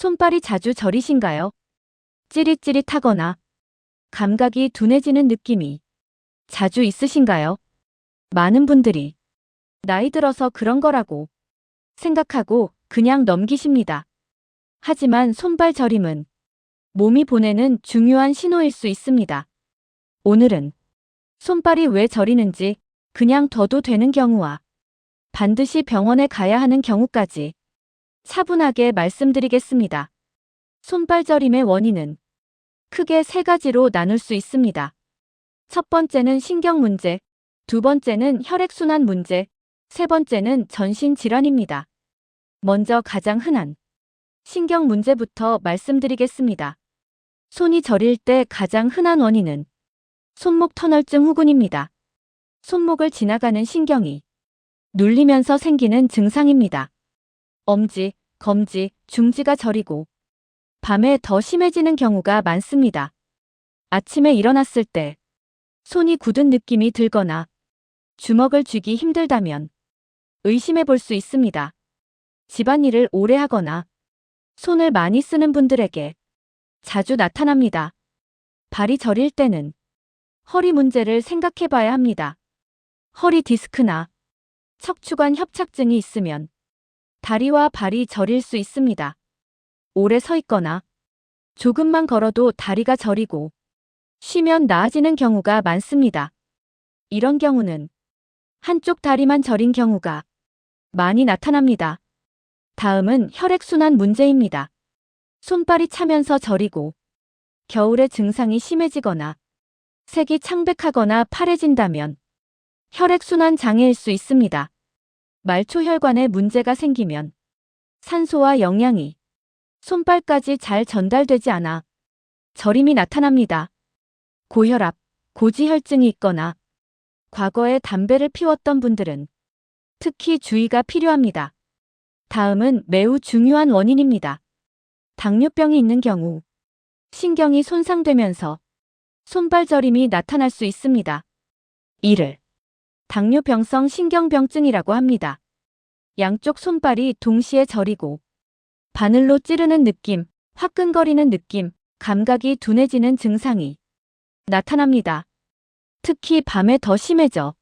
손발이 자주 저리신가요? 찌릿찌릿하거나 감각이 둔해지는 느낌이 자주 있으신가요? 많은 분들이 나이 들어서 그런 거라고 생각하고 그냥 넘기십니다. 하지만 손발 저림은 몸이 보내는 중요한 신호일 수 있습니다. 오늘은 손발이 왜 저리는지, 그냥 둬도 되는 경우와 반드시 병원에 가야 하는 경우까지 차분하게 말씀드리겠습니다. 손발 저림의 원인은 크게 세 가지로 나눌 수 있습니다. 첫 번째는 신경 문제, 두 번째는 혈액순환 문제, 세 번째는 전신 질환입니다. 먼저 가장 흔한 신경 문제부터 말씀드리겠습니다. 손이 저릴 때 가장 흔한 원인은 손목 터널증 후군입니다. 손목을 지나가는 신경이 눌리면서 생기는 증상입니다. 엄지, 검지, 중지가 저리고 밤에 더 심해지는 경우가 많습니다. 아침에 일어났을 때 손이 굳은 느낌이 들거나 주먹을 쥐기 힘들다면 의심해 볼 수 있습니다. 집안일을 오래 하거나 손을 많이 쓰는 분들에게 자주 나타납니다. 발이 저릴 때는 허리 문제를 생각해 봐야 합니다. 허리 디스크나 척추관 협착증이 있으면 다리와 발이 저릴 수 있습니다. 오래 서 있거나 조금만 걸어도 다리가 저리고 쉬면 나아지는 경우가 많습니다. 이런 경우는 한쪽 다리만 저린 경우가 많이 나타납니다. 다음은 혈액순환 문제입니다. 손발이 차면서 저리고 겨울에 증상이 심해지거나 색이 창백하거나 파래진다면 혈액순환 장애일 수 있습니다. 말초혈관에 문제가 생기면 산소와 영양이 손발까지 잘 전달되지 않아 저림이 나타납니다. 고혈압, 고지혈증이 있거나 과거에 담배를 피웠던 분들은 특히 주의가 필요합니다. 다음은 매우 중요한 원인입니다. 당뇨병이 있는 경우 신경이 손상되면서 손발 저림이 나타날 수 있습니다. 이를 당뇨병성 신경병증이라고 합니다. 양쪽 손발이 동시에 저리고 바늘로 찌르는 느낌, 화끈거리는 느낌, 감각이 둔해지는 증상이 나타납니다. 특히 밤에 더 심해져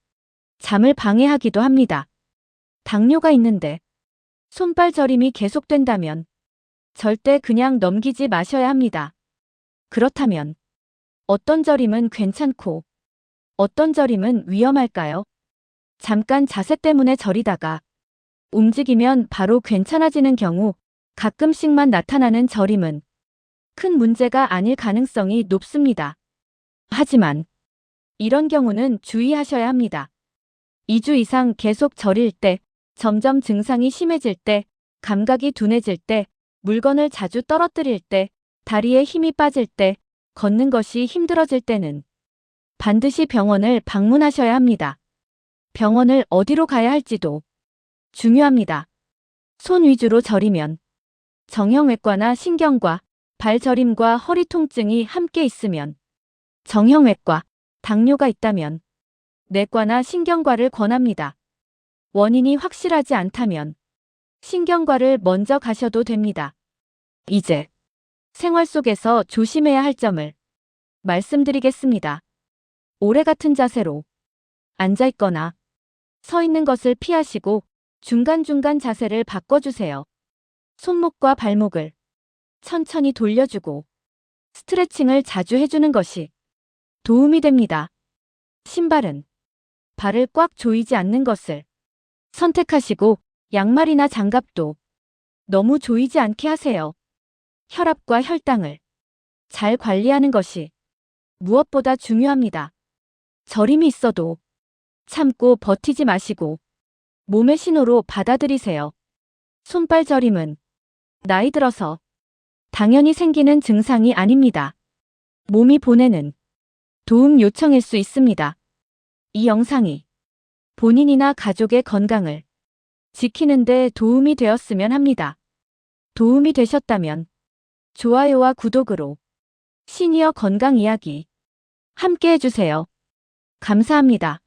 잠을 방해하기도 합니다. 당뇨가 있는데 손발 저림이 계속된다면 절대 그냥 넘기지 마셔야 합니다. 그렇다면 어떤 저림은 괜찮고 어떤 저림은 위험할까요? 잠깐 자세 때문에 저리다가 움직이면 바로 괜찮아지는 경우, 가끔씩만 나타나는 저림은 큰 문제가 아닐 가능성이 높습니다. 하지만 이런 경우는 주의하셔야 합니다. 2주 이상 계속 저릴 때, 점점 증상이 심해질 때, 감각이 둔해질 때, 물건을 자주 떨어뜨릴 때, 다리에 힘이 빠질 때, 걷는 것이 힘들어질 때는 반드시 병원을 방문하셔야 합니다. 병원을 어디로 가야 할지도 중요합니다. 손 위주로 저리면 정형외과나 신경과, 발 저림과 허리 통증이 함께 있으면 정형외과, 당뇨가 있다면 내과나 신경과를 권합니다. 원인이 확실하지 않다면 신경과를 먼저 가셔도 됩니다. 이제 생활 속에서 조심해야 할 점을 말씀드리겠습니다. 오래 같은 자세로 앉아 있거나 서 있는 것을 피하시고 중간중간 자세를 바꿔주세요. 손목과 발목을 천천히 돌려주고 스트레칭을 자주 해주는 것이 도움이 됩니다. 신발은 발을 꽉 조이지 않는 것을 선택하시고 양말이나 장갑도 너무 조이지 않게 하세요. 혈압과 혈당을 잘 관리하는 것이 무엇보다 중요합니다. 저림이 있어도 참고 버티지 마시고 몸의 신호로 받아들이세요. 손발 저림은 나이 들어서 당연히 생기는 증상이 아닙니다. 몸이 보내는 도움 요청일 수 있습니다. 이 영상이 본인이나 가족의 건강을 지키는 데 도움이 되었으면 합니다. 도움이 되셨다면 좋아요와 구독으로 시니어 건강 이야기 함께 해주세요. 감사합니다.